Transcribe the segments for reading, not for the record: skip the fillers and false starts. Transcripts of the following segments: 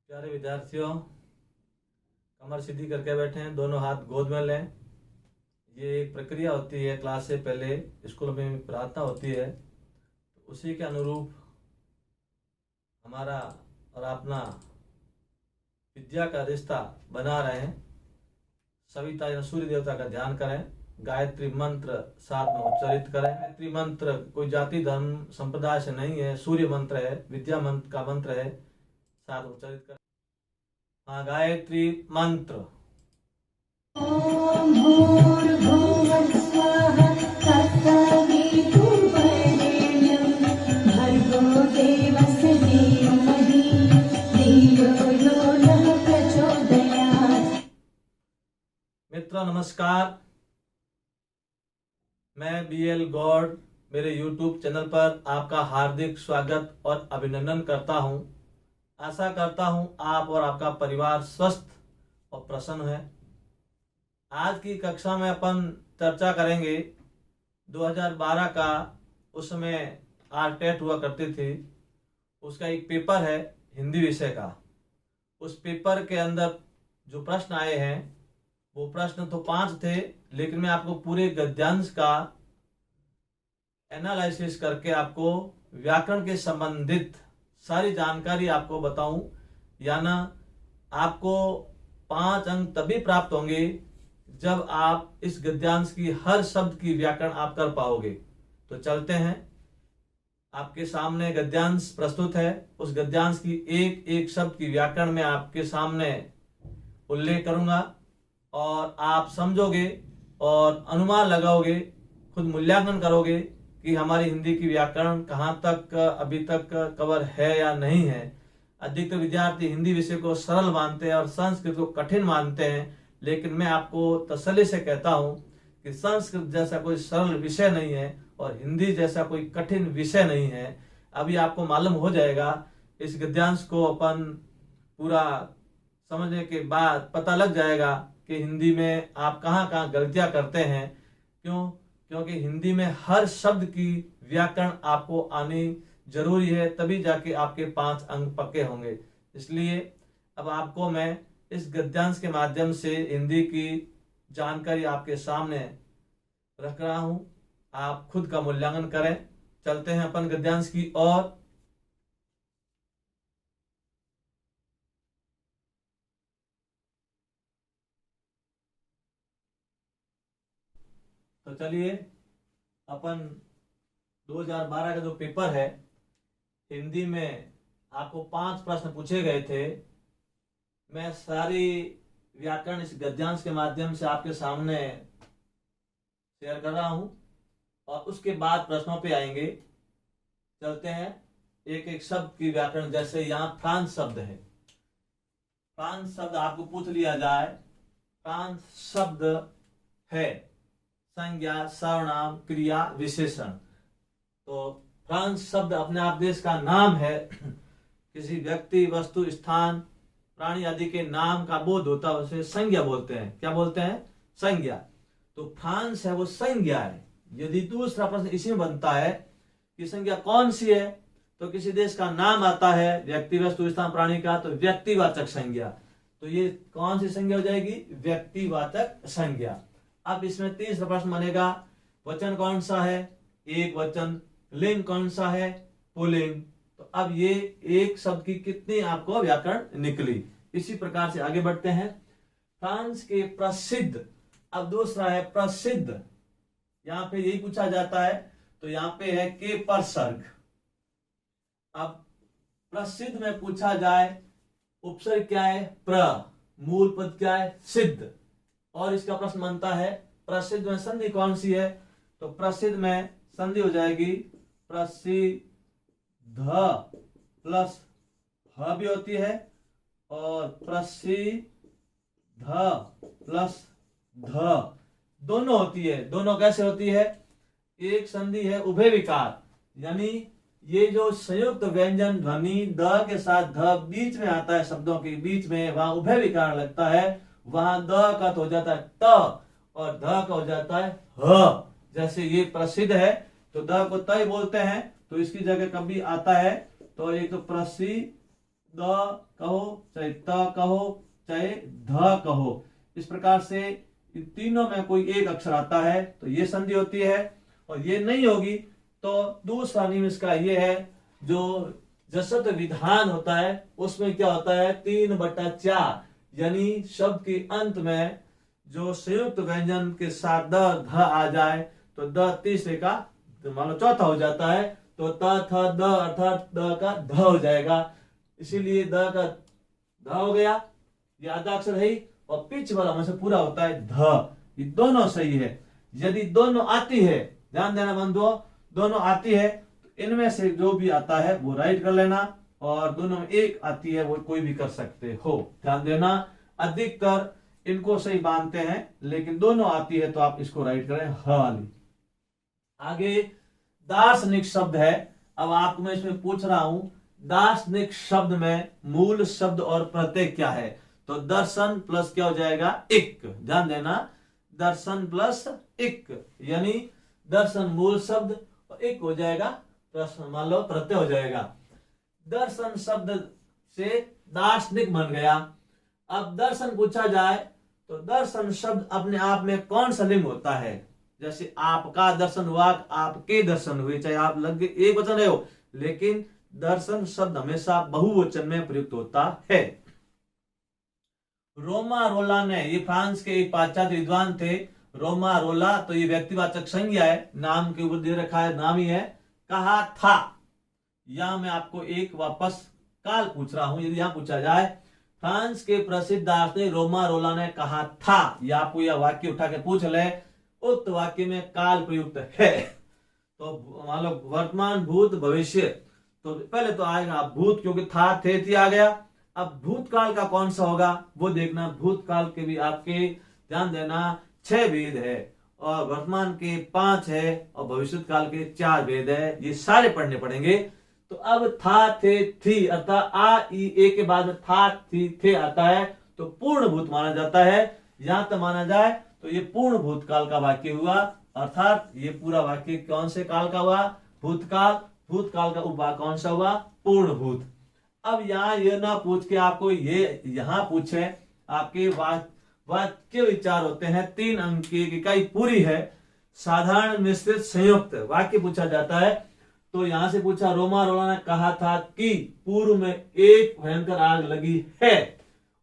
प्यारे विद्यार्थियों, कमर सीधी करके बैठे हैं, दोनों हाथ गोद में लें। ये एक प्रक्रिया होती है, क्लास से पहले स्कूल में प्रार्थना होती है, तो उसी के अनुरूप हमारा और अपना विद्या का रिश्ता बना रहे हैं। सविता या सूर्य देवता का ध्यान करें, गायत्री मंत्र साथ में उच्चारित करें। गायत्री मंत्र कोई जाति धर्म संप्रदाय से नहीं है, सूर्य मंत्र है, विद्या मंत्र का मंत्र है, साथ उच्चारित करें। हाँ, गायत्री मंत्र। ॐ भूर्भुवः स्वः तत्सवितुर्वरेण्यं भर्गो देवस्य धीमहि धियो यो नः प्रचोदयात्। मित्रों नमस्कार, मैं BL गौड़ मेरे YouTube चैनल पर आपका हार्दिक स्वागत और अभिनंदन करता हूं। आशा करता हूं आप और आपका परिवार स्वस्थ और प्रसन्न है। आज की कक्षा में अपन चर्चा करेंगे 2012 का, उस समय RTET हुआ करती थी, उसका एक पेपर है हिंदी विषय का। उस पेपर के अंदर जो प्रश्न आए हैं वो प्रश्न तो 5 थे, लेकिन मैं आपको पूरे गद्यांश का एनालिसिस करके आपको व्याकरण के संबंधित सारी जानकारी आपको बताऊं, यानी आपको 5 अंक तभी प्राप्त होंगे जब आप इस गद्यांश की हर शब्द की व्याकरण आप कर पाओगे। तो चलते हैं, आपके सामने गद्यांश प्रस्तुत है। उस गद्यांश की एक एक शब्द की व्याकरण में आपके सामने उल्लेख करूंगा और आप समझोगे और अनुमान लगाओगे, खुद मूल्यांकन करोगे कि हमारी हिंदी की व्याकरण कहाँ तक अभी तक कवर है या नहीं है। अधिकतर विद्यार्थी हिंदी विषय को सरल मानते हैं और संस्कृत को कठिन मानते हैं, लेकिन मैं आपको तसल्ली से कहता हूं कि संस्कृत जैसा कोई सरल विषय नहीं है और हिंदी जैसा कोई कठिन विषय नहीं है। अभी आपको मालूम हो जाएगा। इस गद्यांश को अपन पूरा समझने के बाद पता लग जाएगा कि हिंदी में आप कहाँ कहाँ गलतियां करते हैं। क्योंकि हिंदी में हर शब्द की व्याकरण आपको आनी जरूरी है, तभी जाके आपके 5 अंक पक्के होंगे। इसलिए अब आपको मैं इस गद्यांश के माध्यम से हिंदी की जानकारी आपके सामने रख रहा हूं। आप खुद का मूल्यांकन करें। चलते हैं अपन गद्यांश की ओर। तो चलिए, अपन 2012 का जो पेपर है हिंदी में, आपको 5 प्रश्न पूछे गए थे। मैं सारी व्याकरण इस गद्यांश के माध्यम से आपके सामने शेयर कर रहा हूं और उसके बाद प्रश्नों पे आएंगे। चलते हैं एक एक शब्द की व्याकरण। जैसे यहाँ फ्रांस शब्द है, फ्रांस शब्द आपको पूछ लिया जाए, फ्रांस शब्द है संज्ञा सर्वनाम क्रिया विशेषण। तो फ्रांस शब्द अपने आप देश का नाम है। किसी व्यक्ति वस्तु स्थान प्राणी आदि के नाम का बोध होता है, उसे संज्ञा बोलते हैं। क्या बोलते हैं? संज्ञा। तो फ्रांस है वो संज्ञा है। यदि दूसरा प्रश्न इसी में बनता है कि संज्ञा कौन सी है, तो किसी देश का नाम आता है व्यक्ति वस्तु स्थान प्राणी का, तो व्यक्तिवाचक संज्ञा। तो ये कौन सी संज्ञा हो जाएगी? व्यक्तिवाचक संज्ञा। अब इसमें तीसरा प्रश्न बनेगा, वचन कौन सा है? एक वचन। लिंग कौन सा है? पुल्लिंग। तो अब ये एक शब्द की कितनी आपको व्याकरण निकली। इसी प्रकार से आगे बढ़ते हैं। फ्रांस के प्रसिद्ध, अब दूसरा है प्रसिद्ध। यहां पे यही पूछा जाता है, तो यहां पे है के पर सर्ग। अब प्रसिद्ध में पूछा जाए, उपसर्ग क्या है? प्र। मूल पद क्या है? सिद्ध। और इसका प्रश्न बनता है प्रसिद्ध में संधि कौन सी है? तो प्रसिद्ध में संधि हो जाएगी प्रसिद्ध प्लस भ भी होती है और प्रसिद्ध प्लस ध दोनों होती है। दोनों कैसे होती है? एक संधि है उभय विकार, यानी ये जो संयुक्त व्यंजन ध्वनि द के साथ ध बीच में आता है, शब्दों के बीच में, वहां उभय विकार लगता है। वहां द का तो हो जाता है त और ध का हो जाता है ह। जैसे ये प्रसिद्ध है तो द को तय बोलते हैं, तो इसकी जगह कभी आता है तो एक तो प्रसिद्ध द कहो, चाहे त कहो, चाहे ध कहो। इस प्रकार से इन तीनों में कोई एक अक्षर आता है तो ये संधि होती है, और ये नहीं होगी तो दूसरा नियम इसका ये है, जो जसत विधान होता है उसमें क्या होता है 3/4, यानी शब्द के अंत में जो संयुक्त व्यंजन के साथ द ध आ जाए तो द तीसरे का मान लो चौथा हो जाता है, तो त थ द अर्थात द का ध हो जाएगा। इसीलिए द का ध हो गया, ये आधा अक्षर है ही, और पिच वाला में से पूरा होता है ध। ये दोनों सही है। यदि दोनों आती है, ध्यान देना बंधुओं, दोनों आती है तो इनमें से जो भी आता है वो राइट कर लेना, और दोनों में एक आती है वो कोई भी कर सकते हो। ध्यान देना, अधिकतर इनको सही मानते हैं, लेकिन दोनों आती है तो आप इसको राइट करें ह वाली। आगे दार्शनिक शब्द है। अब आपको मैं इसमें पूछ रहा हूं, दार्शनिक शब्द में मूल शब्द और प्रत्यय क्या है? तो दर्शन प्लस क्या हो जाएगा इक। ध्यान देना, दर्शन प्लस इक, यानी दर्शन मूल शब्द और इक हो जाएगा प्रश्न, मान लो प्रत्यय हो जाएगा। दर्शन शब्द से दार्शनिक बन गया। अब दर्शन पूछा जाए तो दर्शन शब्द अपने आप में कौन सा लिंग होता है? जैसे आपका दर्शन हुआ, आपके दर्शन हुए, चाहे आप लग एक वचन रहे हो, लेकिन दर्शन शब्द हमेशा बहुवचन में प्रयुक्त होता है। रोमा रोला ने, ये फ्रांस के एक पाश्चात्य विद्वान थे। रोमा रोला, तो ये व्यक्तिवाचक संज्ञा है, नाम के ऊपर दे रखा है, नाम ही है। कहा था, यहां मैं आपको एक वापस काल पूछ रहा हूं, यदि यहां पूछा जाए फ्रांस के प्रसिद्ध दार्शनिक रोमा रोला ने कहा था, या आपको यह वाक्य उठा के पूछ ले, उक्त वाक्य में काल प्रयुक्त है। तो मान लो वर्तमान, भूत, भविष्य, तो पहले तो आएगा भूत, क्योंकि था थे थी आ गया। अब भूतकाल का कौन सा होगा वो देखना। भूतकाल के भी आपके ध्यान देना 6 भेद है, और वर्तमान के 5 है, और भविष्य काल के 4 भेद है। ये सारे पढ़ने पड़ेंगे। तो अब था थे थी अर्थात आ ई ए के बाद में था थी थे आता है तो पूर्ण भूत माना जाता है। यहां तक माना जाए तो ये पूर्ण भूतकाल का वाक्य हुआ, अर्थात ये पूरा वाक्य कौन से काल का हुआ? भूतकाल। भूतकाल का उपभाग कौन सा हुआ? पूर्ण भूत। अब यहाँ ये ना पूछ के आपको ये यहाँ पूछे, आपके वाक्य विचार होते हैं 3 अंक की इकाई पूरी है। साधारण, मिश्रित, संयुक्त वाक्य पूछा जाता है। तो यहां से पूछा, रोमा रोला ने कहा था कि पूर्व में एक भयंकर आग लगी है।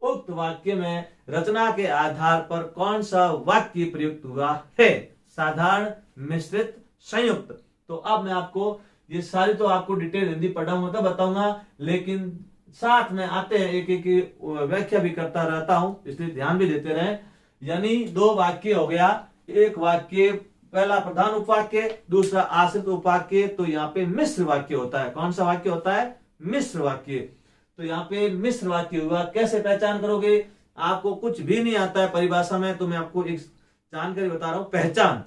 उक्त वाक्य में रचना के आधार पर कौन सा वाक्य प्रयुक्त हुआ है? साधारण, मिश्रित, संयुक्त। तो अब मैं आपको ये सारी तो आपको डिटेल हिंदी पढ़ाऊंगा तो बताऊंगा, लेकिन साथ में आते हैं एक एक व्याख्या भी करता रहता हूं, इसलिए ध्यान भी देते रहे। यानी 2 वाक्य हो गया, एक वाक्य पहला प्रधान उपवाक्य, दूसरा आश्रित उपवाक्य। तो यहाँ पे मिश्र वाक्य होता है। कौन सा वाक्य होता है? मिश्र वाक्य। तो यहाँ पे मिश्र वाक्य हुआ। कैसे पहचान करोगे? आपको कुछ भी नहीं आता है परिभाषा में, तो मैं आपको एक जानकारी बता रहा हूं। पहचान,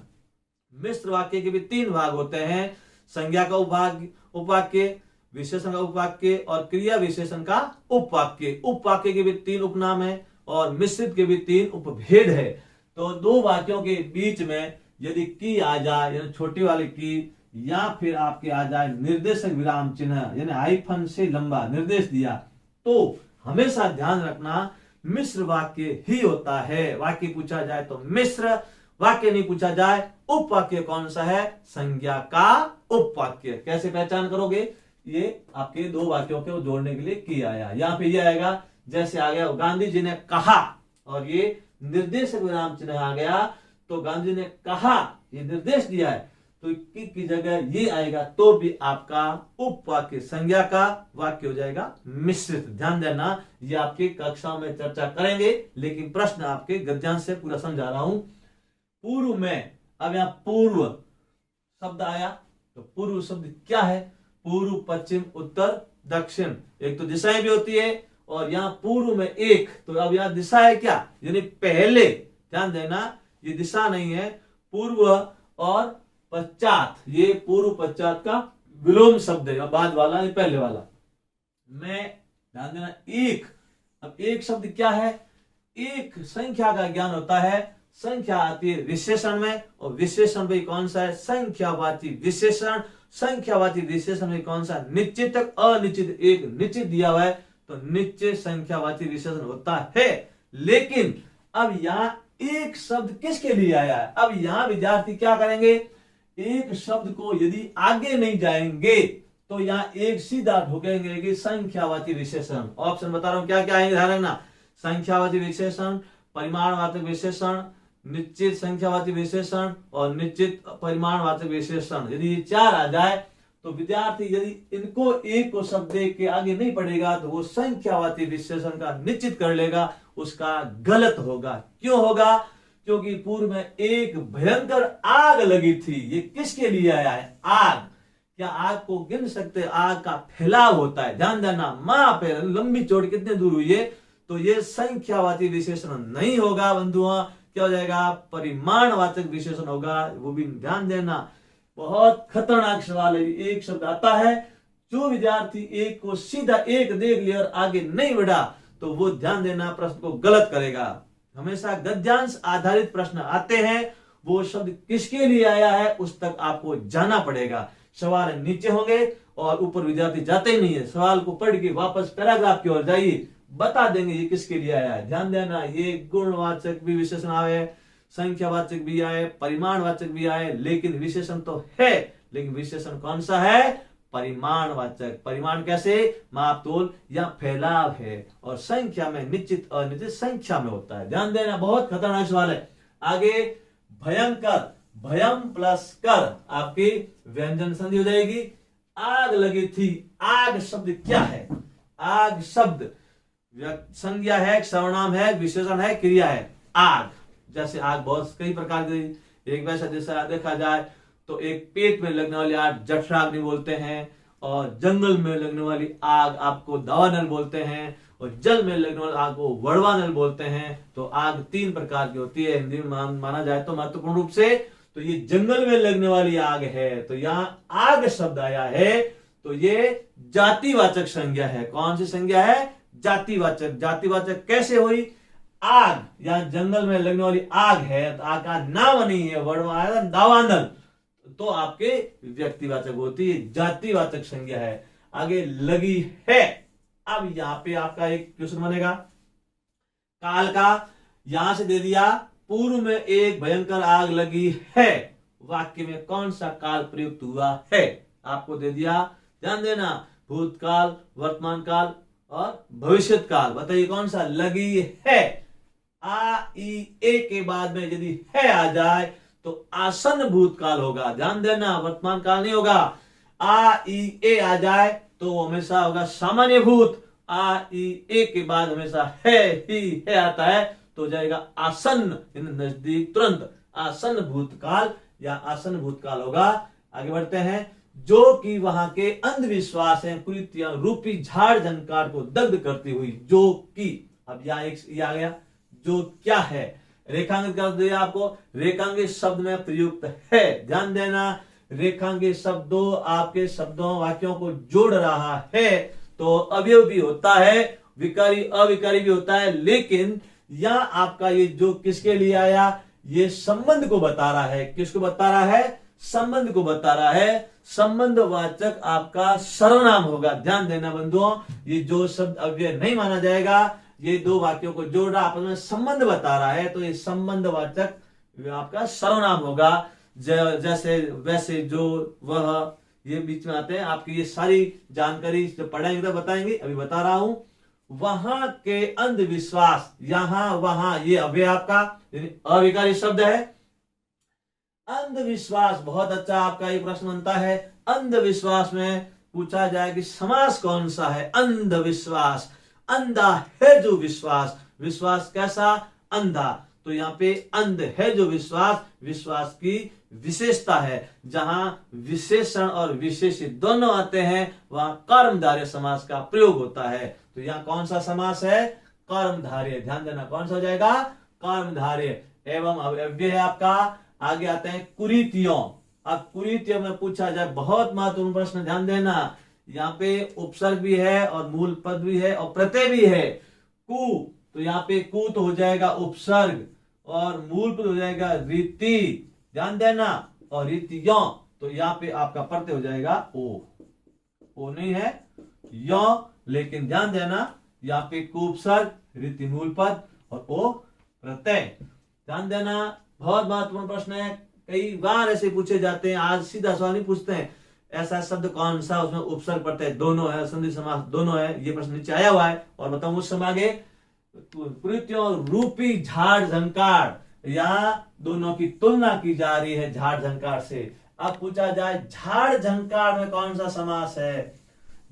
मिश्र वाक्य के भी 3 भाग होते हैं, संज्ञा का उपवाक्य, विशेषण का उपवाक्य और क्रिया विशेषण का उपवाक्य। उपवाक्य के भी 3 उपनाम है और मिश्रित के भी 3 उपभेद है। तो 2 वाक्यों के बीच में यदि की आ जाए, यानी छोटी वाली की, या फिर आपके आ जाए निर्देशक विराम चिन्ह, यानी हाइफन से लंबा निर्देश दिया, तो हमेशा ध्यान रखना मिश्र वाक्य ही होता है। वाक्य पूछा जाए तो मिश्र, वाक्य नहीं पूछा जाए उपवाक्य कौन सा है? संज्ञा का उपवाक्य। कैसे पहचान करोगे? ये आपके 2 वाक्यों को जोड़ने के लिए की आया। यहाँ पे ये आएगा, जैसे आ गया गांधी जी ने कहा, और ये निर्देशक विराम चिन्ह आ गया, तो गांधी ने कहा, ये निर्देश दिया है, तो की जगह ये आएगा, तो भी आपका उपवाक्य संज्ञा का वाक्य हो जाएगा मिश्रित। ध्यान देना, ये आपकी कक्षाओं में चर्चा करेंगे, लेकिन प्रश्न आपके गद्यांश से पूरा समझा रहा हूं। पूर्व में, अब यहाँ पूर्व शब्द आया, तो पूर्व शब्द क्या है? पूर्व, पश्चिम, उत्तर, दक्षिण। एक तो दिशाएं भी होती है, और यहाँ पूर्व में एक, तो अब यहाँ दिशा है क्या? यानी पहले। ध्यान देना, ये दिशा नहीं है। पूर्व और पश्चात, ये पूर्व पश्चात का विलोम शब्द है, बाद वाला ये पहले वाला। मैं ध्यान देना, एक। अब एक शब्द क्या है? एक संख्या का ज्ञान होता है। संख्या आती है विशेषण में, और विशेषण भी कौन सा है? संख्यावाची विशेषण। संख्यावाची विशेषण में कौन सा? निश्चित, अनिश्चित। एक निश्चित दिया हुआ है तो निश्चित संख्यावाची विशेषण होता है। लेकिन अब यहाँ एक शब्द किसके लिए आया है? अब यहाँ विद्यार्थी क्या करेंगे, एक शब्द को यदि आगे नहीं जाएंगे तो यहाँ एक सीधा ढूंढेंगे कि संख्यावाची विशेषण। ऑप्शन बता रहा हूं क्या क्या आएंगे, ध्यान रखना। संख्यावाची विशेषण, परिमाणवाचक विशेषण, निश्चित संख्यावाची विशेषण और निश्चित परिमाणवाचक विशेषण। यदि ये चार आ जाए तो विद्यार्थी यदि इनको एक को शब्द देख के आगे नहीं पढ़ेगा तो वो संख्यावाची विशेषण का निश्चित कर लेगा, उसका गलत होगा। क्यों होगा? क्योंकि पूर्व में एक भयंकर आग लगी थी। ये किसके लिए आया है? आग। क्या आग को गिन सकते? आग का फैलाव होता है, ध्यान देना। मां पे लंबी चोट कितने दूर हुई है, तो ये संख्यावाची विशेषण नहीं होगा बंधुओं। क्या हो जाएगा? परिमाणवाचक विशेषण होगा। वो भी ध्यान देना, बहुत खतरनाक सवाल है। एक शब्द आता है, जो विद्यार्थी एक को सीधा एक देख लिया और आगे नहीं बढ़ा तो वो ध्यान देना प्रश्न को गलत करेगा। हमेशा गद्यांश आधारित प्रश्न आते हैं, वो शब्द किसके लिए आया है उस तक आपको जाना पड़ेगा। सवाल नीचे होंगे और ऊपर विद्यार्थी जाते ही नहीं है। सवाल को पढ़ के वापस पैराग्राफ की ओर जाइए, बता देंगे ये किसके लिए आया है। ध्यान देना, ये गुणवाचक भी विशेषण आए, संख्यावाचक भी आए, परिमाणवाचक भी आए, लेकिन विशेषण तो है। लेकिन विशेषण कौन सा है? परिमाणवाचक। परिमाण कैसे? माप तोल या फैलाव है। और संख्या में निश्चित अनिश्चित संख्या में होता है। ध्यान देना, बहुत खतरनाक सवाल है। आगे भयंकर, भयम प्लस कर आपकी व्यंजन संधि हो जाएगी। आग लगी थी, आग शब्द क्या है? आग शब्द संज्ञा है, सर्वनाम है, विशेषण है, क्रिया है। आग, जैसे आग बहुत कई प्रकार की, एक वैसा जैसा देखा जाए तो एक पेट में लगने वाली आग जठराग्नि बोलते हैं, और जंगल में लगने वाली आग आपको दावानल बोलते हैं, और जल में लगने वाली आग को वड़वानल बोलते हैं। तो आग तीन प्रकार की होती है हिंदी में माना जाए तो महत्वपूर्ण रूप से। तो ये जंगल में लगने वाली आग है, तो यहाँ आग शब्द आया है, तो ये जातिवाचक संज्ञा है। कौन सी संज्ञा है? जातिवाचक। जातिवाचक कैसे हुई? आग, यहाँ जंगल में लगने वाली आग है, तो आग का नाम नहीं है, वड़वानल दावानल, तो आपके व्यक्तिवाचक होती है, जातिवाचक संज्ञा है। आगे लगी है। अब यहाँ पे आपका एक क्वेश्चन बनेगा काल का। यहां से दे दिया पूर्व में एक भयंकर आग लगी है, वाक्य में कौन सा काल प्रयुक्त हुआ है? आपको दे दिया, ध्यान देना, भूतकाल, वर्तमान काल और भविष्यत काल। बताइए कौन सा? लगी है। आ ई ए के बाद में यदि है आ जाए तो आसन्न भूतकाल होगा। ध्यान देना, वर्तमान काल नहीं होगा। आ ई ए आ जाए तो हमेशा होगा सामान्य भूत। आ ई ए के बाद हमेशा है ही है आता है तो हो जाएगा आसन्न, नजदीक, तुरंत। आसन्न भूतकाल या आसन्न भूतकाल होगा। आगे बढ़ते हैं। जो कि वहां के अंधविश्वास हैं, कुरीतियां रूपी झाड़ झंकार को दग्ध करती हुई। जो कि, अब यहाँ एक ये आ गया, जो क्या है? रेखांकित कर दिया आपको। रेखांकित शब्द में प्रयुक्त है, ध्यान देना। रेखांकित शब्दों आपके शब्दों वाक्यों को जोड़ रहा है, तो अवयव भी होता है, विकारी अविकारी भी होता है। लेकिन यहाँ आपका ये जो किसके लिए आया? ये संबंध को बता रहा है। किसको बता रहा है? संबंध को बता रहा है। संबंधवाचक आपका सर्वनाम होगा। ध्यान देना बंधुओं, ये जो शब्द अव्यय नहीं माना जाएगा। ये दो वाक्यों को जोड़ रहा, आपस में संबंध बता रहा है, तो ये संबंधवाचक आपका सर्वनाम होगा। जैसे, वैसे, जो, वह, ये बीच में आते हैं। आपकी ये सारी जानकारी जो पढ़ाएंगे तो बताएंगे, अभी बता रहा हूं। वहां के अंधविश्वास, यहां वहां, ये अव्यय आपका अविकारी शब्द है। अंधविश्वास, बहुत अच्छा आपका ये प्रश्न बनता है। अंधविश्वास में पूछा जाए कि समास कौन सा है? अंधविश्वास। अंधा है जो विश्वास, विश्वास कैसा? अंधा। तो यहाँ पे अंध है जो विश्वास, विश्वास की विशेषता है। जहां विशेषण और विशेषित दोनों आते हैं वहां कर्मधारय समास का प्रयोग होता है। तो यहाँ कौन सा समास है? कर्मधारय। ध्यान देना, कौन सा हो जाएगा? कर्मधारय। एवं अव्यय है आपका। आगे आते हैं कुरीतियों। अब कुरीतियों में पूछा जाए, बहुत महत्वपूर्ण प्रश्न, ध्यान देना। यहाँ पे उपसर्ग भी है और मूल पद भी है और प्रत्यय भी है। कु, तो यहाँ पे कु तो हो जाएगा उपसर्ग और मूल पद हो जाएगा रीति। ध्यान देना, और रीतियों, तो यहाँ पे आपका प्रत्यय हो जाएगा ओ। ओ नहीं है, यो लेकिन ध्यान देना यहाँ पे को उपसर्ग, रीति मूल पद और ओ प्रत्यय। ध्यान देना, बहुत महत्वपूर्ण प्रश्न है, कई बार ऐसे पूछे जाते हैं। आज सीधा सवाल नहीं पूछते हैं ऐसा शब्द कौन सा उसमें उपसर्ग प्रत्यय दोनों है, संधि समास दोनों है, ये प्रश्न नीचे आया हुआ है। और बताऊं उस समय आगे कृत्यों रूपी झाड़ झंकार, यहाँ दोनों की तुलना की जा रही है झाड़ झंकार से। अब पूछा जाए झाड़ झंकार में कौन सा समास है।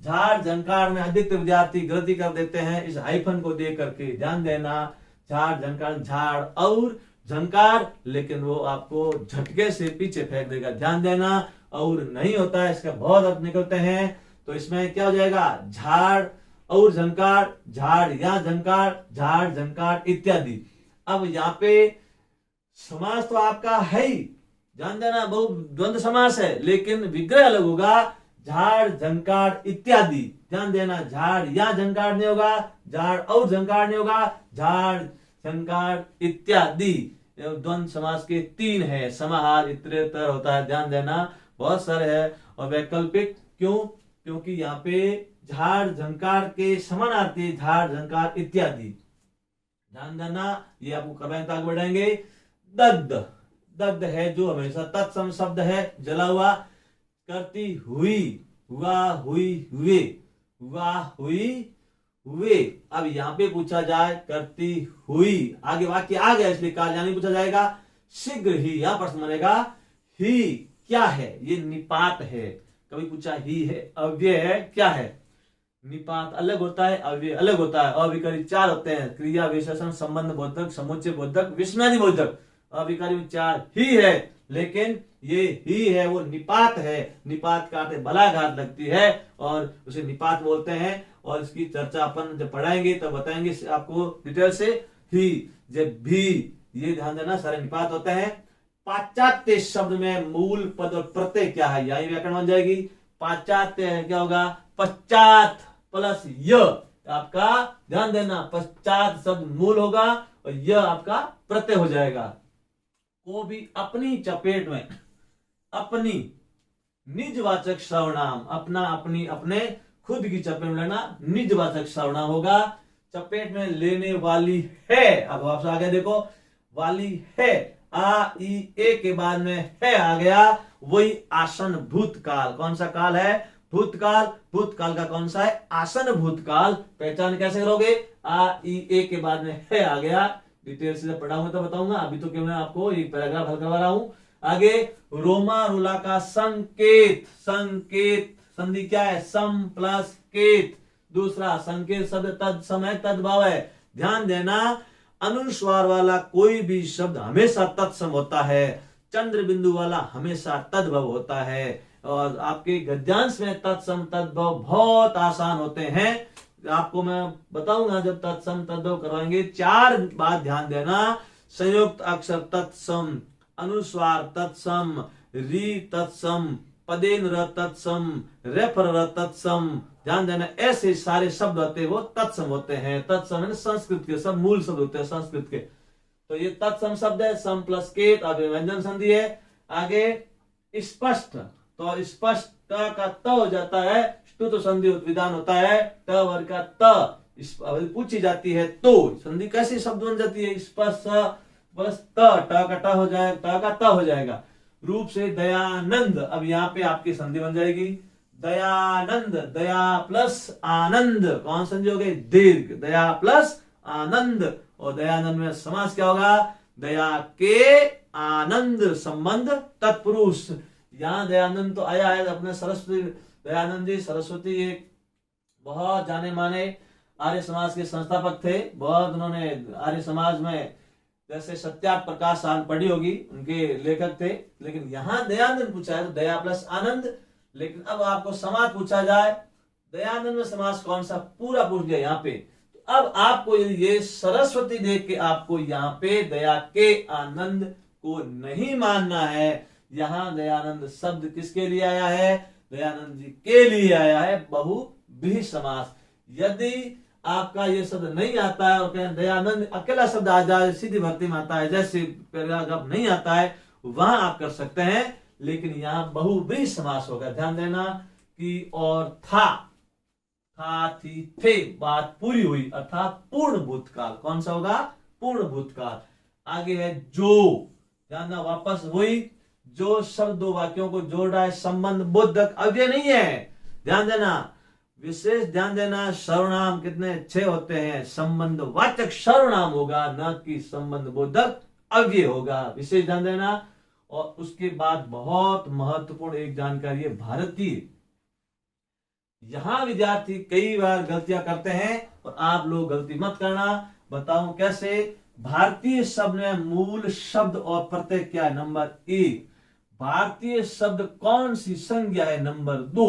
झाड़ झंकार में अधिकतर विद्यार्थी गलती कर देते हैं इस हाइफन को देख करके। ध्यान देना, झाड़ झंकार, झाड़ और झंकार, लेकिन वो आपको झटके से पीछे फेंक देगा। ध्यान देना, और नहीं होता है, इसका बहुत अर्थ निकलते हैं। तो इसमें क्या हो जाएगा, झाड़ और झंकार, झाड़ या झंकार, झाड़ झंकार इत्यादि। अब यहाँ पे समास तो आपका है ही, ध्यान देना, बहु द्वंद्व समास है, लेकिन विग्रह अलग होगा, झाड़ झंकार इत्यादि। ध्यान देना, झाड़ या झंकार नहीं होगा, झाड़ और झंकार नहीं होगा, झाड़ झंकार इत्यादि। द्वंद्व समास के 3 है, समाहार, इतरेतर होता है। ध्यान देना, बहुत सारे है। और वैकल्पिक क्यों, क्योंकि यहाँ पे झाड़ झंकार के समानार्थी झाड़ झंकार इत्यादि। ध्यान देना, ये आपको करवाएं तो आगे बढ़ेंगे। दग्ध, दग्ध है जो हमेशा तत्सम शब्द है, जला हुआ। करती हुई, हुआ, हुई, हुए, हुआ, हुई, हुए। अब यहाँ पे पूछा जाए करती हुई, आगे वाक्य आ गया इसलिए काल यानी पूछा जाएगा शीघ्र ही। यहां प्रश्न बनेगा ही क्या है, ये निपात है। कभी पूछा ही है, अव्यय है, क्या है। निपात अलग होता है, अव्यय अलग होता है। अविकारी 4 होते हैं, क्रिया, विशेषण, संबंध बोधक, समुच्चय बोधक, विस्मयादि बोधक। अविकारी में 4 ही है, लेकिन ये ही है वो निपात है। निपात का अर्थ बलाघात लगती है और उसे निपात बोलते हैं। और इसकी चर्चा अपन जब पढ़ाएंगे तब बताएंगे आपको डिटेल से। ही, जब भी, ये ध्यान देना, सारे निपात होते हैं। पाश्चात्य शब्द में मूल पद और प्रत्यय क्या है, यही व्याकरण बन जाएगी। पाश्चात्य क्या होगा, पश्चात प्लस य, आपका ध्यान देना, पश्चात शब्द मूल होगा और यह आपका प्रत्यय हो जाएगा। को भी अपनी चपेट में, अपनी निजवाचक सर्वनाम, अपना, अपनी, अपने, खुद की चपेट में लेना निजवाचक सर्वनाम होगा। चपेट में लेने वाली है, अब आपसे आगे देखो, वाली है, आ ई ए के बाद में है आ गया, वही आसन भूतकाल। कौन सा काल है, भूतकाल। भूतकाल का कौन सा है, आसन भूतकाल। पहचान कैसे करोगे, आ ई ए के बाद में है आ गया। डिटेल से पढ़ाऊंगा तो बताऊंगा, अभी तो केवल आपको एक पैराग्राफ हल करवा रहा हूं। आगे रोमा रोला का संकेत, संकेत संधि क्या है, सम प्लस केत। दूसरा संकेत शब्द तत्सम है, तद्भाव है। ध्यान देना, अनुस्वार वाला कोई भी शब्द हमेशा तत्सम होता है, चंद्र बिंदु वाला हमेशा तद्भव होता है। और आपके गद्यांश में तत्सम तद्भव बहुत आसान होते हैं, आपको मैं बताऊंगा जब तत्सम तद्भव करवाएंगे। 4 बात ध्यान देना, संयुक्त अक्षर तत्सम, अनुस्वार तत्सम, री तत्सम, पदेन र तत्सम, रेफर र तत्सम। ध्यान देना, ऐसे सारे शब्द होते हैं वो तत्सम होते हैं। तत्सम है संस्कृत के, सब मूल शब्द होते हैं संस्कृत के। तो ये तत्सम शब्द है, सम प्लस केत, अब व्यंजन संधि है। आगे स्पष्ट, तो स्पष्ट का त हो जाता है, स्तुत संधि विधान होता है, त वर्ग का त पूछी जाती है तो संधि कैसी शब्द बन जाती है, स्पष्ट प्लस त, ट का ट हो जाएगा, त का त हो जाएगा। रूप से दयानंद, अब यहाँ पे आपकी संधि बन जाएगी दयानंद, दया प्लस आनंद, कौन संधि हो गई, दीर्घ, दया प्लस आनंद। और दयानंद में समास क्या होगा, दया के आनंद संबंध तत्पुरुष। यहाँ दयानंद तो आया है अपने सरस्वती, दयानंद जी सरस्वती एक बहुत जाने माने आर्य समाज के संस्थापक थे। बहुत उन्होंने आर्य समाज में जैसे सत्यार्थ प्रकाश पढ़ी होगी, उनके लेखक थे। लेकिन यहाँ दयानंद पूछा है तो दया प्लस आनंद। लेकिन अब आपको समास पूछा जाए, दयानंद में समास कौन सा, पूरा पूछ लिया यहाँ पे। तो अब आपको ये सरस्वती देख के आपको यहाँ पे दया के आनंद को नहीं मानना है। यहाँ दयानंद शब्द किसके लिए आया है, दयानंद जी के लिए आया है, बहुव्रीहि समास। यदि आपका ये शब्द नहीं आता है और कहें दयानंद अकेला शब्द आ जाए, सीधी भक्ति में आता है, जैसे पैराग्राफ नहीं आता है, वहां आप कर सकते हैं। लेकिन यहाँ बहुव्रीहि समास होगा। ध्यान देना कि और था, था, थी, थे, बात पूरी हुई, अर्थात पूर्ण भूतकाल। कौन सा होगा? पूर्ण भूतकाल। आगे है जो, जानना वापस वही, जो शब्द दो वाक्यों को जोड़ रहा है, संबंध बोधक अव्यय नहीं है। ध्यान देना, विशेष ध्यान देना, सर्वनाम कितने 6 होते हैं। संबंध वाचक सर्वनाम होगा, न कि संबंध बोधक अव्यय होगा। विशेष ध्यान देना। और उसके बाद बहुत महत्वपूर्ण एक जानकारी है, भारतीय। यहां विद्यार्थी कई बार गलतियां करते हैं और आप लोग गलती मत करना। बताऊं कैसे? भारतीय शब्द में मूल शब्द और प्रत्यय क्या है? नंबर 1। भारतीय शब्द कौन सी संज्ञा है? नंबर 2।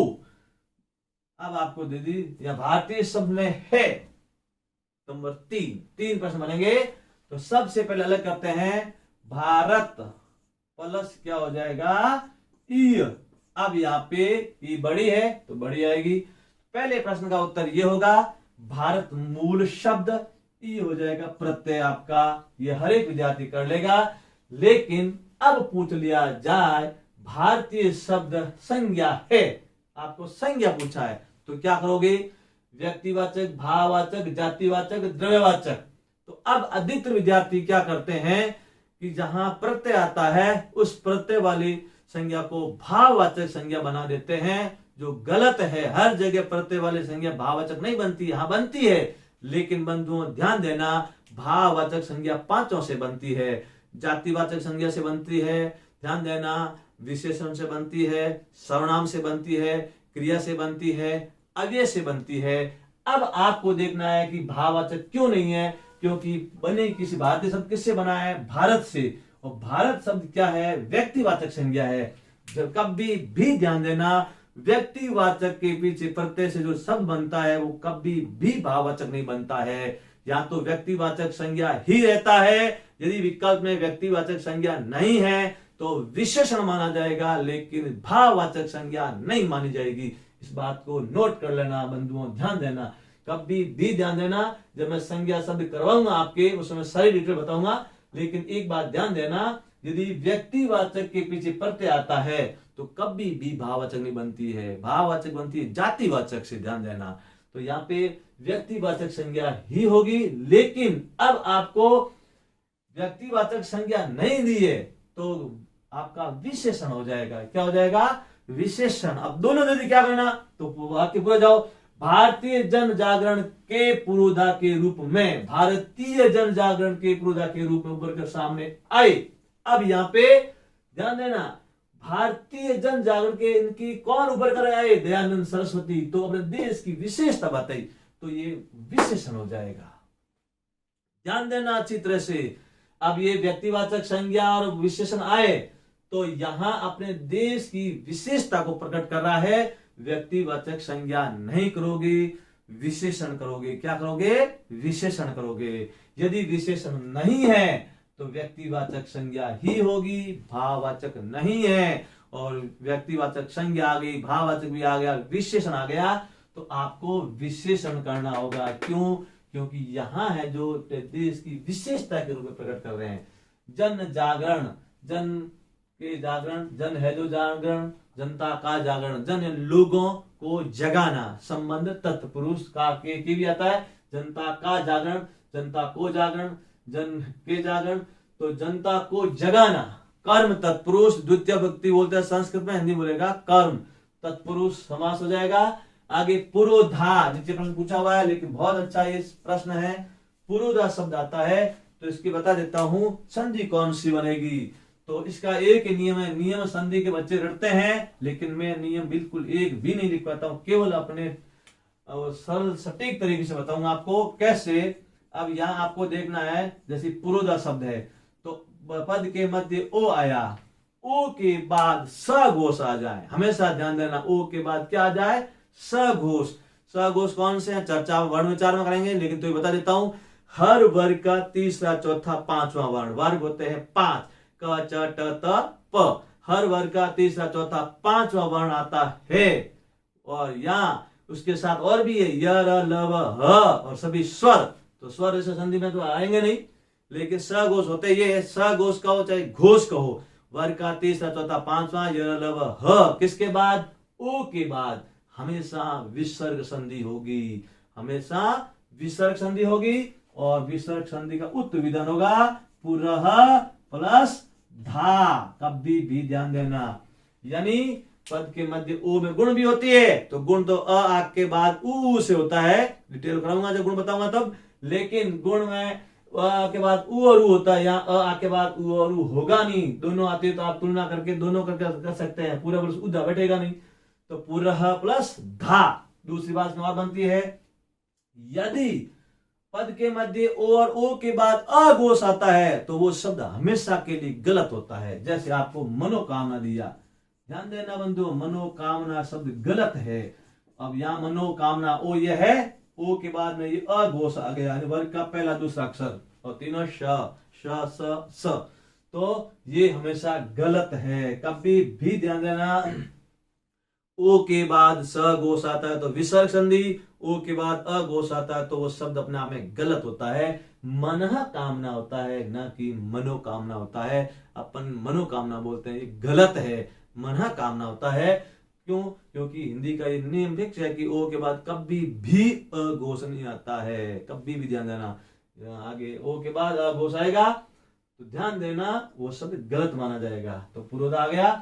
अब आपको दे दी, या भारतीय शब्द में है नंबर 3। 3 प्रश्न बनेंगे। तो सबसे पहले अलग करते हैं, भारत प्लस क्या हो जाएगा? ई। अब यहाँ पे ई बड़ी है तो बड़ी आएगी। पहले प्रश्न का उत्तर ये होगा, भारत मूल शब्द, ई हो जाएगा प्रत्यय आपका। ये हर एक विद्यार्थी कर लेगा। लेकिन अब पूछ लिया जाए, भारतीय शब्द संज्ञा है, आपको संज्ञा पूछा है, तो क्या करोगे? व्यक्तिवाचक, भाववाचक, जातिवाचक, द्रव्यवाचक। तो अब अधिकतर विद्यार्थी क्या करते हैं कि जहां प्रत्यय आता है उस प्रत्यय वाली संज्ञा को भाववाचक संज्ञा बना देते हैं, जो गलत है। हर जगह प्रत्यय वाली संज्ञा भाववाचक नहीं बनती, यहां बनती है, लेकिन बंधुओं ध्यान देना, भाववाचक संज्ञा 5 से बनती है, जातिवाचक संज्ञा से बनती है, ध्यान देना, विशेषण से बनती है, सर्वनाम से बनती है, क्रिया से बनती है, अव्यय से बनती है। अब आपको देखना है कि भाववाचक क्यों नहीं है, क्योंकि बने किसी भारतीय शब्द किससे बना है? भारत से। और भारत शब्द क्या है? व्यक्तिवाचक संज्ञा है। जब कभी भी ध्यान देना, व्यक्तिवाचक के पीछे प्रत्यय से जो शब्द बनता है वो कभी भी भाववाचक नहीं बनता है, या तो व्यक्तिवाचक संज्ञा ही रहता है। यदि विकल्प में व्यक्तिवाचक संज्ञा नहीं है तो विशेषण माना जाएगा, लेकिन भाववाचक संज्ञा नहीं मानी जाएगी। इस बात को नोट कर लेना बंधुओं, ध्यान देना, कभी भी ध्यान देना। जब मैं संज्ञा शब्द करवाऊंगा आपके, उस समय सारी डिटेल बताऊंगा, लेकिन एक बात ध्यान देना, यदि व्यक्तिवाचक के पीछे प्रत्यय आता है तो कभी भी भाववाचक नहीं बनती है, भाववाचक बनती है जातिवाचक से। ध्यान देना, तो यहाँ पे व्यक्तिवाचक संज्ञा ही होगी। लेकिन अब आपको व्यक्तिवाचक संज्ञा नहीं दी है तो आपका विशेषण हो जाएगा। क्या हो जाएगा? विशेषण। अब दोनों यदि क्या करना, तो वाक्य पूरा जाओ, भारतीय जन जागरण के पुरोधा के रूप में, भारतीय जन जागरण के पुरोधा के रूप में उभर कर सामने आए। अब यहाँ पे ध्यान देना, भारतीय जन जागरण के इनकी कौन उभर कर आए? दयानंद सरस्वती। तो अपने देश की विशेषता बताई, तो ये विशेषण हो जाएगा। ध्यान देना अच्छी तरह से। अब ये व्यक्तिवाचक संज्ञा और विशेषण आए तो यहां अपने देश की विशेषता को प्रकट कर रहा है। व्यक्तिवाचक संज्ञा नहीं करोगे, विशेषण करोगे। क्या करोगे? विशेषण करोगे। यदि विशेषण नहीं है तो व्यक्तिवाचक संज्ञा ही होगी, भाववाचक नहीं है। और व्यक्तिवाचक संज्ञा आ गई, भाववाचक भी आ गया, विशेषण आ गया, तो आपको विशेषण करना होगा। क्यों? क्योंकि यहां है जो देश की विशेषता के रूप में प्रकट कर रहे हैं। जन जागरण, जन के जागरण, जन है जो जागरण, जनता का जागरण, जन लोगों को जगाना, संबंध तत्पुरुष का के भी आता है। जनता का जागरण, जनता को जागरण, जन के जागरण, तो जनता को जगाना, कर्म तत्पुरुष, द्वितीय विभक्ति बोलते हैं संस्कृत में, हिंदी बोलेगा कर्म तत्पुरुष समास हो जाएगा। आगे पुरोधा, नीचे प्रश्न पूछा हुआ है लेकिन बहुत अच्छा ये प्रश्न है। पुरोधा शब्द आता है तो इसकी बता देता हूं संधि कौन सी बनेगी। तो इसका एक ही नियम है, नियम संधि के बच्चे रटते हैं लेकिन मैं नियम बिल्कुल एक भी नहीं लिख पाता हूं, केवल अपने सरल सटीक तरीके से बताऊंगा आपको कैसे। अब यहाँ आपको देखना है, जैसे पुरोधा शब्द है तो पद के मध्य ओ आया, ओ के बाद स घोष आ जाए। हमेशा ध्यान देना, ओ के बाद क्या आ जाए? स घोष। स घोष कौन से हैं? चर्चा वर्ण विचार में करेंगे, लेकिन तो बता देता हूं, हर वर्ग का तीसरा चौथा पांचवा वर्ण, वर्ग होते हैं 5, क च ट त प, हर वर्ग का तीसरा चौथा पांचवा वर्ण आता है। और यहाँ उसके साथ और भी है, य र ल व ह, और सभी स्वर। तो स्वर ऐसे संधि में तो आएंगे नहीं, लेकिन स घोष होते ये है। स घोष कहो चाहे घोष कहो, वर्ग का तीसरा चौथा पांचवा, य र ल व ह, किसके बाद? ओ के बाद। हमेशा विसर्ग संधि होगी, हमेशा विसर्ग संधि होगी। और विसर्ग संधि का उत्तर विधान होगा पुरः प्लस धा। कभी भी ध्यान देना, यानी पद के मध्य ओ में गुण भी होती है, तो गुण तो अ आग के बाद उ से होता है, डिटेल कराऊंगा जब गुण बताऊंगा तब। लेकिन गुण में अ के बाद उ और उ होता है, यहाँ अ आग के बाद उ और उ होगा नहीं। दोनों आते तो आप तुलना करके दोनों करके कर सकते हैं, पूरा प्लस उदा बैठेगा नहीं, तो पुरः प्लस धा। दूसरी बात इसमें और बनती है, यदि पद के मध्य ओ और ओ के बाद अघोष आता है तो वो शब्द हमेशा के लिए गलत होता है। जैसे आपको मनोकामना दिया, ध्यान देना बंधु, मनोकामना शब्द गलत है। अब यहाँ मनोकामना ओ ये है, ओ के बाद में ये अघोष आ गया, वर्ग का पहला दूसरा अक्षर, और तीनों श स। तो ये हमेशा गलत है, कभी भी ध्यान देना। ओ के बाद स घोष आता है तो विसर्ग संधि, ओ के बाद अ घोष आता है तो वो शब्द अपने आप में गलत होता है। मनः कामना होता है, न कि मनोकामना होता है। अपन मनोकामना बोलते हैं, ये गलत है, मनः कामना होता है। क्यों? क्योंकि हिंदी का ये नियम फिक्स है कि ओ के बाद कभी भी अ घोष नहीं आता है, कभी भी ध्यान देना। आगे ओ के बाद अ घोष आएगा तो ध्यान देना वो शब्द गलत माना जाएगा। तो पुरोधा आ गया।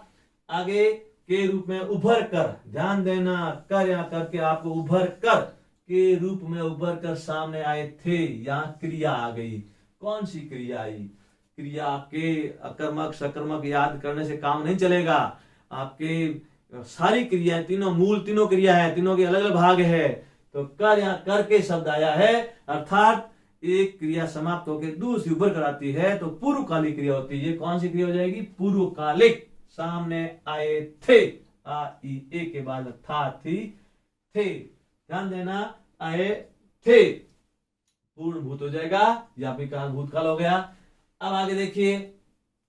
आगे के रूप में उभर कर, ध्यान देना, कर या करके आपको उभर कर के रूप में उभर कर सामने आए थे, यहाँ क्रिया आ गई। कौन सी क्रिया आई? क्रिया आपके अकर्मक सकर्मक याद करने से काम नहीं चलेगा। आपके सारी क्रियाएं, तीनों मूल तीनों क्रिया है, तीनों के अलग अलग भाग है। तो कर या करके शब्द आया है, अर्थात एक क्रिया समाप्त होकर दूसरी उभर कर आती है तो पूर्वकालिक क्रिया होती है। कौन सी क्रिया हो जाएगी? पूर्वकालिक। सामने आए थे, आ ई ए के बाद था थी थे, ध्यान देना, आए थे पूर्ण भूत हो जाएगा, या फिर भूतकाल हो गया। अब आगे देखिए,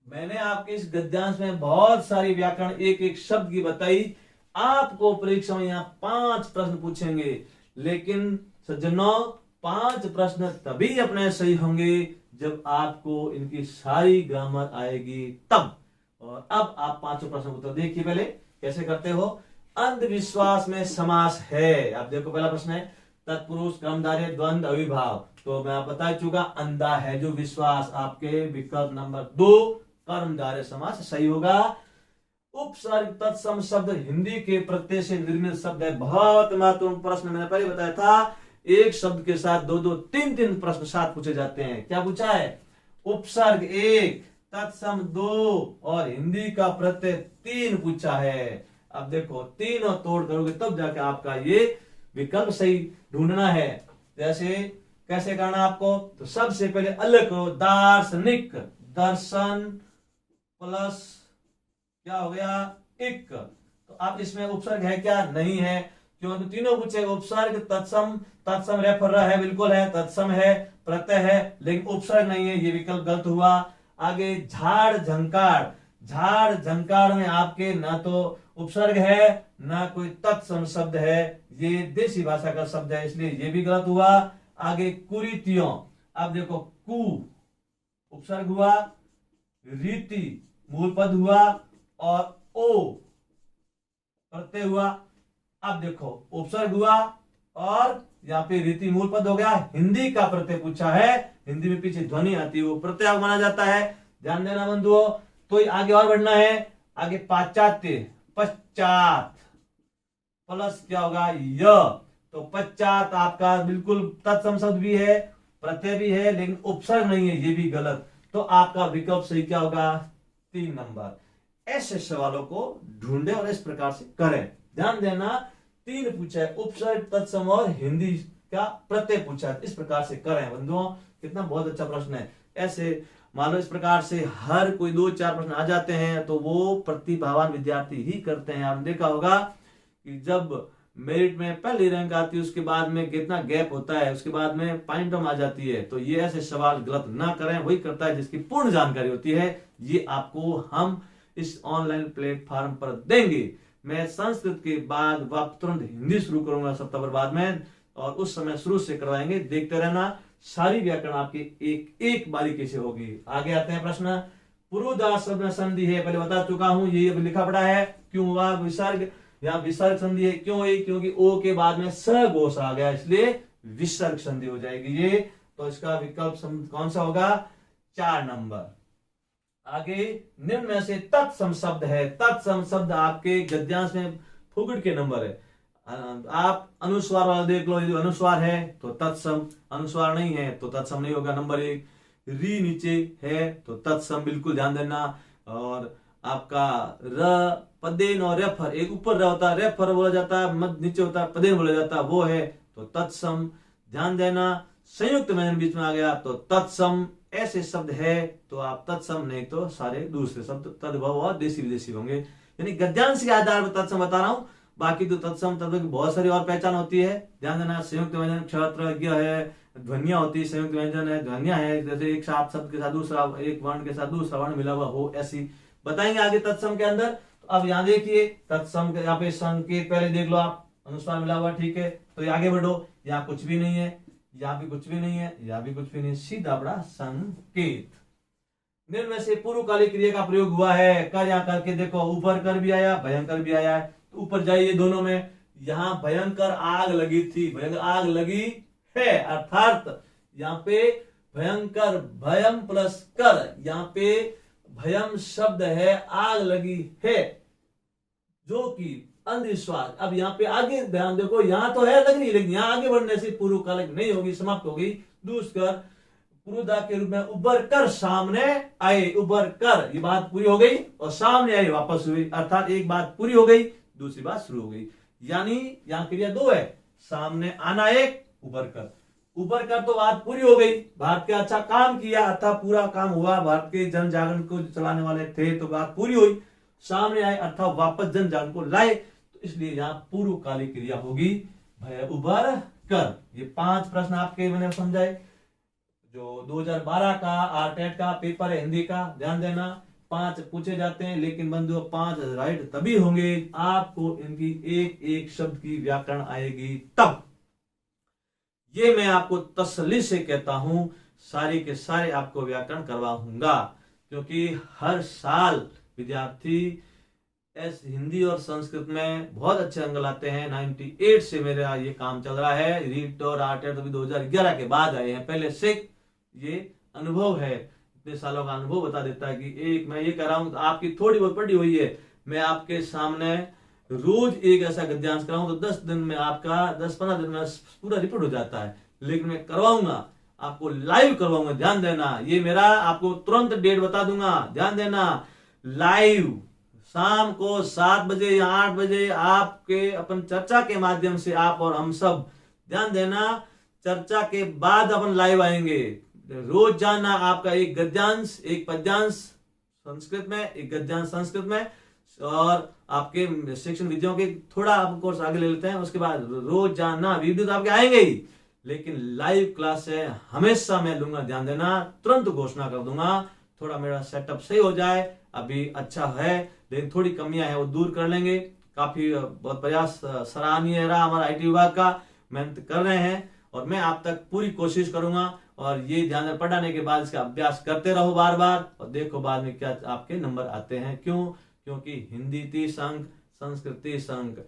मैंने आपके इस गद्यांश में बहुत सारी व्याकरण एक एक शब्द की बताई। आपको परीक्षा में यहाँ 5 प्रश्न पूछेंगे, लेकिन सज्जनों 5 प्रश्न तभी अपने सही होंगे जब आपको इनकी सारी ग्रामर आएगी तब। और अब आप 5 प्रश्न उत्तर देखिए, पहले कैसे करते हो। अंधविश्वास में समास है। आप देखो, पहला प्रश्न है तत्पुरुष कर्मधारय द्वंद्व अविभाव। तो मैं आप बता चुका, अंधा है जो विश्वास, आपके विकल्प नंबर 2 कर्मधारय समास सही होगा। उपसर्ग तत्सम शब्द हिंदी के प्रत्यय से निर्मित शब्द है। बहुत महत्वपूर्ण प्रश्न, मैंने पहले बताया था, एक शब्द के साथ 2-2, 3-3 प्रश्न साथ पूछे जाते हैं। क्या पूछा है? उपसर्ग 1, तत्सम 2 और हिंदी का प्रत्यय 3 पूछा है। अब देखो, तीनों तोड़ करोगे तब जाके आपका ये विकल्प सही ढूंढना है। जैसे कैसे करना आपको? तो सबसे पहले अलग करो, दार्शनिक, दर्शन प्लस क्या हो गया? इक। तो अब इसमें उपसर्ग है क्या? नहीं है। क्यों? तो तीनों पूछे, उपसर्ग तत्सम, तत्सम रेफर है, बिल्कुल है, तत्सम है, प्रत्यय है, लेकिन उपसर्ग नहीं है, ये विकल्प गलत हुआ। आगे झाड़ झंकार, झाड़ झंकार में आपके ना तो उपसर्ग है ना कोई तत्सम शब्द है, ये देसी भाषा का शब्द है, इसलिए ये भी गलत हुआ। आगे कुरीतियों, अब देखो, कु उपसर्ग हुआ, रीति मूल पद हुआ और ओ प्रत्यय हुआ। अब देखो, उपसर्ग हुआ और यहाँ पे रीति मूल पद हो गया। हिंदी का प्रत्यय पूछा है, हिंदी में पीछे ध्वनि आती है, वो प्रत्यय माना जाता है, ध्यान देना बंधुओं। तो आगे और बढ़ना है। आगे पाश्चात्य, पश्चात प्लस क्या होगा? य। तो पश्चात आपका बिल्कुल तत्सम शब्द भी है, प्रत्यय भी है, लेकिन उपसर्ग नहीं है, ये भी गलत। तो आपका विकल्प सही क्या होगा? 3 नंबर। ऐसे सवालों को ढूंढे और इस प्रकार से करें। ध्यान देना, 3 पूछा है, उपसर्ग तत्सम और हिंदी का प्रत्यय पूछा है, इस प्रकार से करें बंधुओं। कितना बहुत अच्छा प्रश्न है। ऐसे मान लो इस प्रकार से हर कोई 2-4 प्रश्न आ जाते हैं तो वो प्रतिभावान विद्यार्थी ही करते हैं। आपने देखा होगा कि जब मेरिट में पहली रैंक आती है उसके बाद में कितना गैप होता है, उसके बाद में पॉइंटम आ जाती है। तो ये ऐसे सवाल गलत ना करें, वही करता है जिसकी पूर्ण जानकारी होती है। ये आपको हम इस ऑनलाइन प्लेटफॉर्म पर देंगे। मैं संस्कृत के बाद तुरंत हिंदी शुरू करूंगा सप्ताह भर बाद में, और उस समय शुरू से करवाएंगे। देखते रहना, सारी व्याकरण आपकी एक एक बारीकी से होगी। आगे आते हैं प्रश्न। पुरुदास शब्द में संधि है, पहले बता चुका हूं, ये अब लिखा पड़ा है। क्यों हुआ? विसर्ग यहाँ विसर्ग संधि है, क्यों हुई? क्योंकि ओ के बाद में स घोष आ गया, इसलिए विसर्ग संधि हो जाएगी ये। तो इसका विकल्प कौन सा होगा? 4 नंबर। आगे निम्न में से तत्सम शब्द है। तत्सम शब्द आपके गद्यांश में फुगड़ के नंबर है। आप अनुस्वार वाला देख लो, यदि अनुस्वार है तो तत्सम, अनुस्वार नहीं है तो तत्सम नहीं होगा। नंबर 1 री नीचे है तो तत्सम, बिल्कुल ध्यान देना। और आपका र पदेन और रेफर, एक ऊपर र होता है रेफर बोला जाता है, मध्य नीचे होता है पदेन बोला जाता है, वो है तो तत्सम, ध्यान देना। संयुक्त व्यंजन बीच में आ गया तो तत्सम, ऐसे शब्द है तो आप तत्सम, नहीं तो सारे दूसरे शब्द तद्भव और देशी विदेशी होंगे। यानी गद्यांश के आधार पर तत्सम बता रहा हूं, बाकी तो तत्सम तद्भव की बहुत सारी और पहचान होती है, ध्यान देना। संयुक्त व्यंजन क्षत्रज्ञ है, ध्वनिया होती है, संयुक्त व्यंजन है, ध्वनिया है, जैसे एक साथ शब्द के साथ दूसरा, एक वर्ण के साथ दूसरा वर्ण मिला हुआ हो, ऐसी बताएंगे आगे तत्सम के अंदर। तो अब यहाँ देखिए तत्सम के यहाँ पे संकेत पहले देख लो आप, अनुस्वार मिला हुआ, ठीक है। तो ये आगे बढ़ो, यहाँ कुछ भी नहीं है, यहाँ भी कुछ भी नहीं है, यहाँ भी कुछ भी नहीं, सीधा बड़ा संकेत। निम्न में से पूर्वकालिक क्रिया का प्रयोग हुआ है। कर यहाँ करके देखो, ऊपर कर भी आया, भयंकर भी आया है। तो ऊपर जाइए दोनों में, यहाँ भयंकर आग लगी थी, भयंकर आग लगी है, अर्थात यहाँ पे भयंकर, भयम प्लस कर, यहाँ पे भयम शब्द है, आग लगी है, जो कि अंधविश्वास। अब यहाँ पे आगे ध्यान देखो, यहाँ तो है लग नहीं, लेकिन यहाँ आगे बढ़ने से पूर्वकालिक नहीं होगी, समाप्त होगी। दूसकर पुरुदा के रूप में उबर कर सामने आए, उबर कर, ये बात पूरी हो गई और सामने आए वापस हुई, अर्थात एक बात पूरी हो गई, दूसरी बात शुरू हो गई। यानी यहाँ क्रिया 2 है, सामने आना 1, उबर कर। ऊपर कर तो बात पूरी हो गई, भारत के अच्छा काम किया, अर्थात पूरा काम हुआ, भारत के जन जागरण को चलाने वाले थे तो बात पूरी हुई। सामने आए अर्थात वापस जन जागरण को लाए, तो इसलिए यहाँ पूर्वकालिक क्रिया होगी भय उबर कर। ये 5 प्रश्न आपके मैंने समझाए, जो 2012 का आरटेट का पेपर है हिंदी का, ध्यान देना 5 पूछे जाते हैं, लेकिन बंधुओं 5 राइट तभी होंगे आपको इनकी एक एक शब्द की व्याकरण आएगी तब। ये मैं आपको तसल्ली से कहता हूं, सारे के सारे आपको व्याकरण करवाऊंगा, क्योंकि हर साल विद्यार्थी हिंदी और संस्कृत में बहुत अच्छे अंक लाते हैं। 98 से मेरा ये काम चल रहा है। रीट और आरटेट अभी 2011 के बाद आए हैं, पहले से ये अनुभव है, इतने सालों का अनुभव बता देता है कि एक मैं ये कह रहा हूं, आपकी थोड़ी बहुत पढ़ी हुई है, मैं आपके सामने रोज एक ऐसा गद्यांश कराऊं तो 10 दिन में आपका 10-15 दिन में पूरा रिपोर्ट हो जाता है। लेकिन मैं करवाऊंगा, आपको लाइव करवाऊंगा, ध्यान देना। ये मेरा आपको तुरंत डेट बता दूंगा, ध्यान देना। लाइव शाम को 7 बजे या 8 बजे आपके अपन चर्चा के माध्यम से आप और हम सब, ध्यान देना, चर्चा के बाद अपन लाइव आएंगे। रोज जाना आपका एक गद्यांश, एक पद्यांश संस्कृत में, एक गद्यांश संस्कृत में, और आपके शिक्षण विधियों के थोड़ा आप कोर्स आगे ले लेते हैं, उसके बाद रोज जाना, वीडियो तो आपके आएंगे ही, लेकिन लाइव क्लास है हमेशा मैं लूंगा, ध्यान देना। तुरंत घोषणा कर दूंगा, थोड़ा मेरा सेटअप सही हो जाए, अभी अच्छा है लेकिन थोड़ी कमियां हैं वो दूर कर लेंगे। काफी बहुत प्रयास सराहनीय रहा हमारा आईटी विभाग का, मेहनत कर रहे हैं और मैं आप तक पूरी कोशिश करूंगा। और ये ध्यान में पढ़ाने के बाद इसका अभ्यास करते रहो बार बार, और देखो बाद में क्या आपके नंबर आते हैं। क्यों? क्योंकि हिंदी 30 अंक, संस्कृत 30 अंक,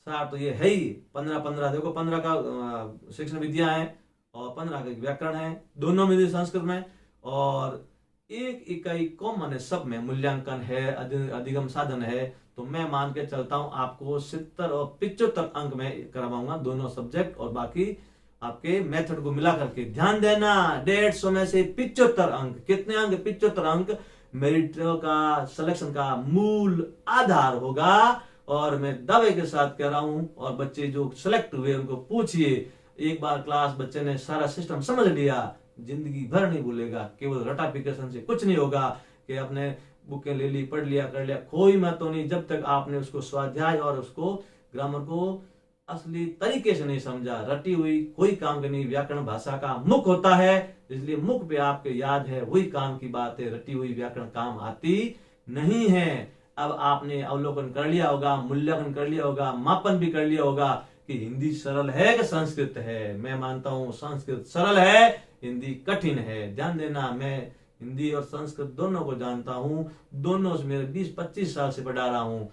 सार तो ये है ही 15-15, देखो 15 का शिक्षण विधियां हैं और 15 का व्याकरण है, दोनों में संस्कृत में, और 1 इकाई कॉमन है, सब में मूल्यांकन है, अधिगम साधन है। तो मैं मान के चलता हूं आपको 70 और 75 अंक में करवाऊंगा दोनों सब्जेक्ट, और बाकी आपके मेथड को मिला करके। ध्यान देना 150 में से 75 अंक, कितने अंक? 75 अंक मेरिट का सिलेक्शन का मूल आधार होगा। और मैं दावे के साथ कह रहा हूं, और बच्चे जो सिलेक्ट हुए उनको पूछिए, एक बार क्लास बच्चे ने सारा सिस्टम समझ लिया, जिंदगी भर नहीं भूलेगा। केवल रटाफिकेशन से कुछ नहीं होगा कि अपने बुकें ले ली, पढ़ लिया, कर लिया, कोई मत तो नहीं, जब तक आपने उसको स्वाध्याय और उसको ग्रामर को असली तरीके से नहीं समझा। रटी हुई कोई काम का नहीं, व्याकरण भाषा का मुख होता है, इसलिए मुख पे आपके याद है वही काम की बात है, रटी हुई व्याकरण काम आती नहीं है। अब आपने अवलोकन कर लिया होगा, मूल्यांकन कर लिया होगा, मापन भी कर लिया होगा कि हिंदी सरल है कि संस्कृत है। मैं मानता हूं संस्कृत सरल है, हिंदी कठिन है। ध्यान देना, मैं हिंदी और संस्कृत दोनों को जानता हूं, दोनों से मेरे 20-25 साल से पढ़ा रहा हूं।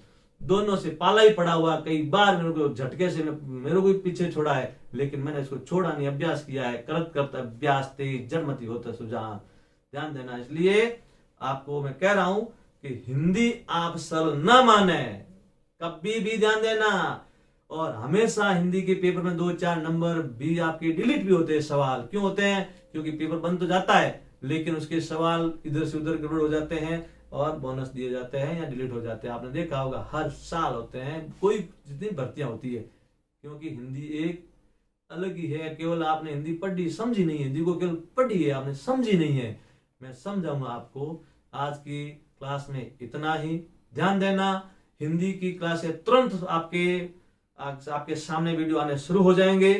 दोनों से पाला ही पड़ा हुआ, कई बार मेरे को झटके से मेरे को भी पीछे छोड़ा है, लेकिन मैंने इसको छोड़ा नहीं, अभ्यास किया है। करत करत अभ्यास तेज जड़मति होता सुजान। ध्यान देना, इसलिए आपको मैं कह रहा हूं कि हिंदी आप सरल न माने, कभी भी ध्यान देना। और हमेशा हिंदी के पेपर में 2-4 नंबर भी आपके डिलीट भी होते हैं। सवाल क्यों होते हैं? क्योंकि पेपर बन तो जाता है, लेकिन उसके सवाल इधर से उधर गड़बड़ हो जाते हैं और बोनस दिए जाते हैं या डिलीट हो जाते हैं। आपने देखा होगा हर साल होते हैं, कोई जितनी भर्तियां होती है, क्योंकि हिंदी एक अलग ही है। केवल आपने हिंदी पढ़ी समझी नहीं है, हिंदी को केवल पढ़ी है, आपने समझी नहीं है। मैं समझाऊंगा आपको। आज की क्लास में इतना ही। ध्यान देना, हिंदी की क्लासें तुरंत आपके सामने वीडियो आने शुरू हो जाएंगे,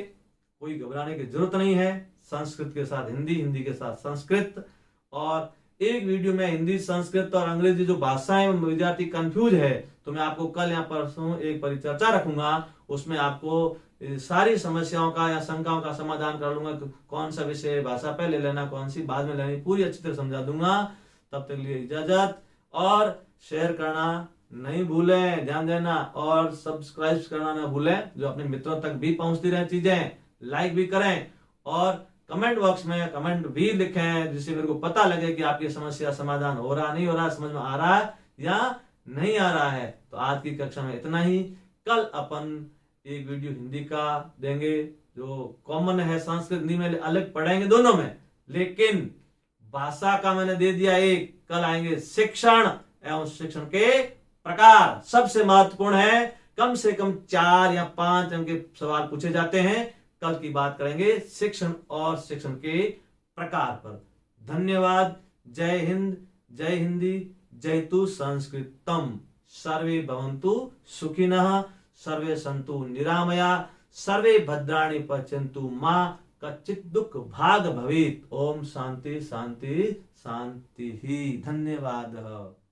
कोई घबराने की जरूरत नहीं है। संस्कृत के साथ हिंदी, हिंदी के साथ संस्कृत, और एक वीडियो में हिंदी, संस्कृत और अंग्रेजी जो भाषाएं विद्यार्थी कंफ्यूज है, तो मैं आपको कल या परसों एक परिचर्चा रखूंगा, उसमें आपको सारी समस्याओं का या शंकाओं का समाधान कर लूंगा। कौन सा विषय भाषा पहले लेना, कौन सी बाद में लेनी, पूरी अच्छी तरह समझा दूंगा। तब तक लिए इजाजत, और शेयर करना नहीं भूलें, ध्यान देना, और सब्सक्राइब करना ना भूलें, जो अपने मित्रों तक भी पहुंचती रहे चीजें। लाइक भी करें और कमेंट बॉक्स में कमेंट भी लिखें, जिससे मेरे को पता लगे कि आपकी समस्या समाधान हो रहा, नहीं हो रहा, समझ में आ रहा है या नहीं आ रहा है। तो आज की कक्षा में इतना ही। कल अपन एक वीडियो हिंदी का देंगे जो कॉमन है, संस्कृत हिंदी में अलग पढ़ेंगे दोनों में, लेकिन भाषा का मैंने दे दिया एक। कल आएंगे शिक्षण एवं शिक्षण के प्रकार, सबसे महत्वपूर्ण है। कम से कम 4 या 5 अंक के सवाल पूछे जाते हैं। कल की बात करेंगे शिक्षण और शिक्षण के प्रकार पर। धन्यवाद। जय हिंद, जय हिंदी, जयतु संस्कृतम। सर्वे भवन्तु सुखिनः, सर्वे सन्तु निरामया, सर्वे भद्राणि पश्यन्तु मा कच्चित् दुःख भाग भवेत्। ओम शांति शांति शांति ही। धन्यवाद।